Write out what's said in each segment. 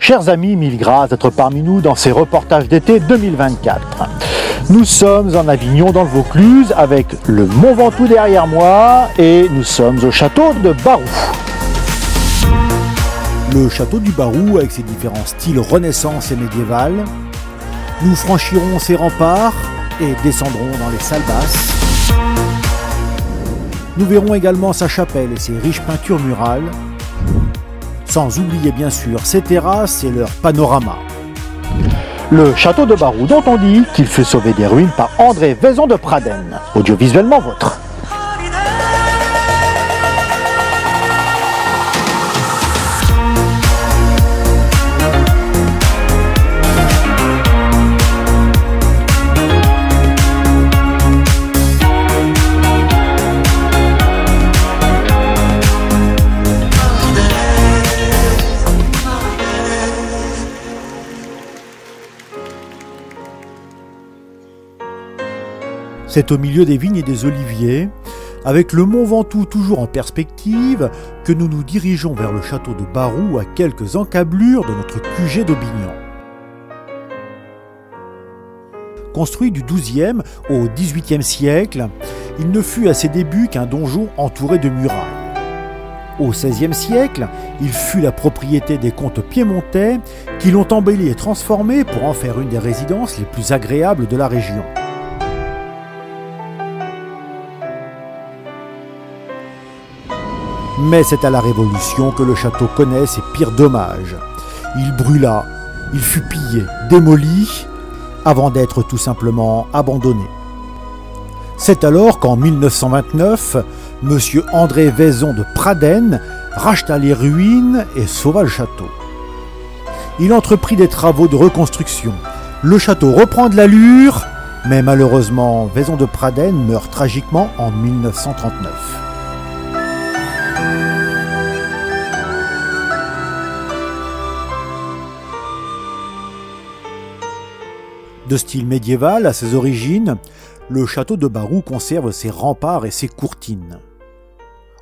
Chers amis, mille grâces d'être parmi nous dans ces reportages d'été 2024. Nous sommes en Avignon dans le Vaucluse avec le Mont Ventoux derrière moi et nous sommes au château de Barroux. Le château du Barroux avec ses différents styles Renaissance et médiéval. Nous franchirons ses remparts et descendrons dans les salles basses. Nous verrons également sa chapelle et ses riches peintures murales. Sans oublier bien sûr ses terrasses et leur panorama. Le château de Barroux dont on dit qu'il fut sauvé des ruines par André Vaison de Pradenne. Audiovisuellement vôtre. C'est au milieu des vignes et des oliviers, avec le Mont Ventoux toujours en perspective, que nous nous dirigeons vers le château de Barroux à quelques encablures de notre QG d'Aubignan. Construit du XIIe au XVIIIe siècle, il ne fut à ses débuts qu'un donjon entouré de murailles. Au XVIe siècle, il fut la propriété des comtes piémontais qui l'ont embelli et transformé pour en faire une des résidences les plus agréables de la région. Mais c'est à la Révolution que le château connaît ses pires dommages. Il brûla, il fut pillé, démoli, avant d'être tout simplement abandonné. C'est alors qu'en 1929, M. André Vaison de Pradenne racheta les ruines et sauva le château. Il entreprit des travaux de reconstruction. Le château reprend de l'allure, mais malheureusement, Vaison de Pradenne meurt tragiquement en 1939. De style médiéval à ses origines, le château de Barroux conserve ses remparts et ses courtines.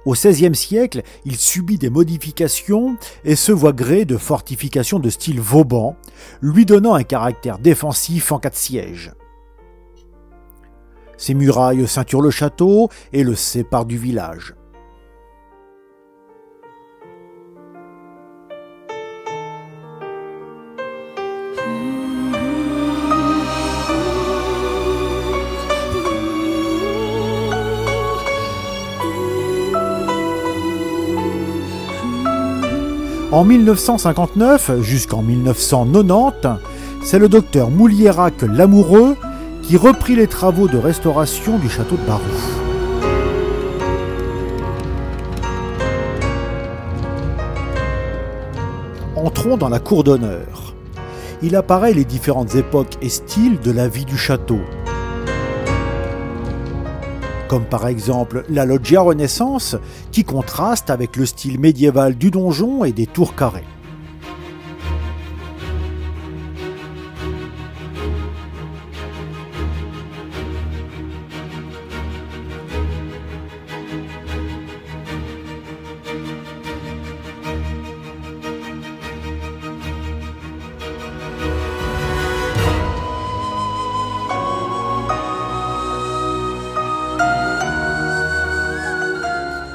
Au XVIe siècle, il subit des modifications et se voit gréer de fortifications de style Vauban, lui donnant un caractère défensif en cas de siège. Ses murailles ceinturent le château et le séparent du village. En 1959 jusqu'en 1990, c'est le docteur Mouliérac Lamoureux qui reprit les travaux de restauration du château de Barroux. Entrons dans la cour d'honneur. Il apparaît les différentes époques et styles de la vie du château. Comme par exemple la loggia Renaissance, qui contraste avec le style médiéval du donjon et des tours carrées.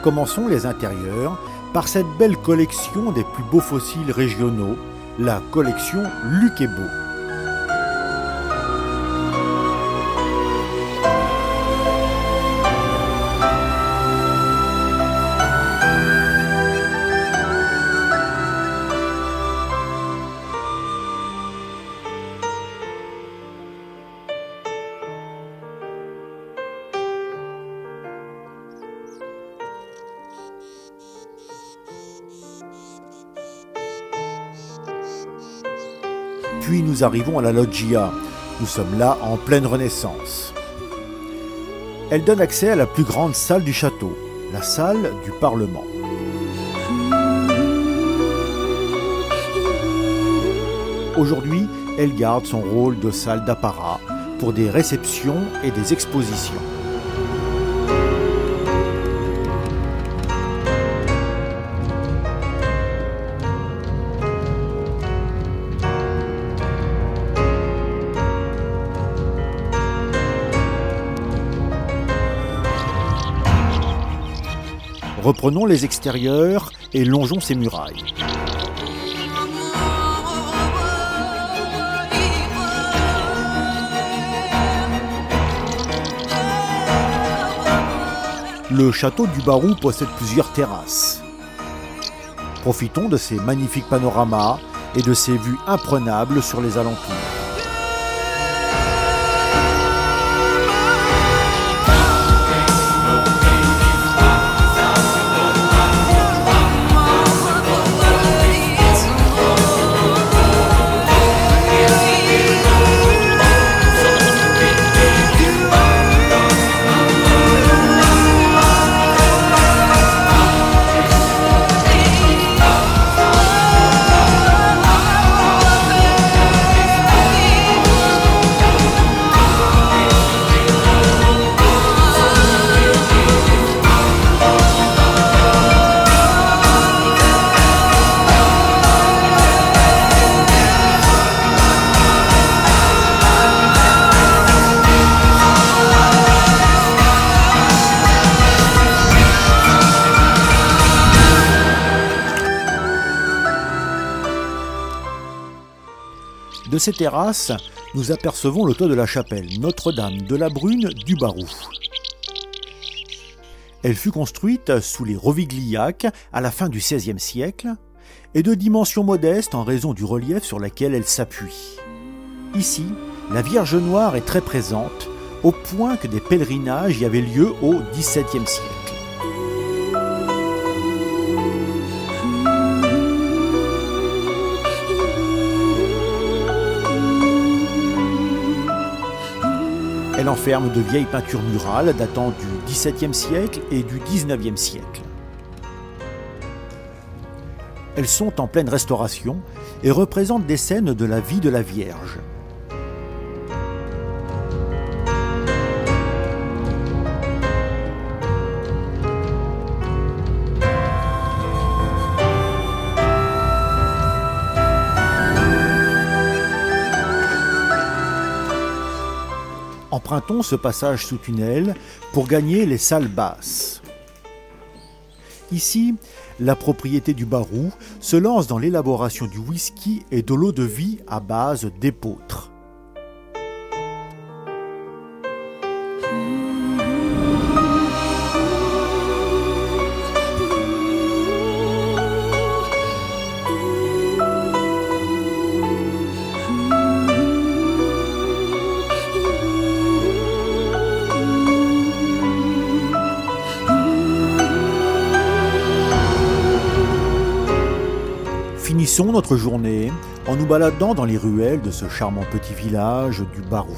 Commençons les intérieurs par cette belle collection des plus beaux fossiles régionaux, la collection Luquebo. Puis nous arrivons à la loggia. Nous sommes là en pleine Renaissance. Elle donne accès à la plus grande salle du château, la salle du Parlement. Aujourd'hui, elle garde son rôle de salle d'apparat pour des réceptions et des expositions. Reprenons les extérieurs et longeons ces murailles. Le château du Barou possède plusieurs terrasses. Profitons de ces magnifiques panoramas et de ces vues imprenables sur les alentours. De ces terrasses, nous apercevons le toit de la chapelle Notre-Dame de la Brune du Barou. Elle fut construite sous les Rovigliac à la fin du XVIe siècle et de dimension modeste en raison du relief sur lequel elle s'appuie. Ici, la Vierge Noire est très présente, au point que des pèlerinages y avaient lieu au XVIIe siècle. Elle enferme de vieilles peintures murales datant du XVIIe siècle et du XIXe siècle. Elles sont en pleine restauration et représentent des scènes de la vie de la Vierge. Empruntons ce passage sous tunnel pour gagner les salles basses. Ici, la propriété du Barou se lance dans l'élaboration du whisky et de l'eau de vie à base d'épeautre. Finissons notre journée en nous baladant dans les ruelles de ce charmant petit village du Barou.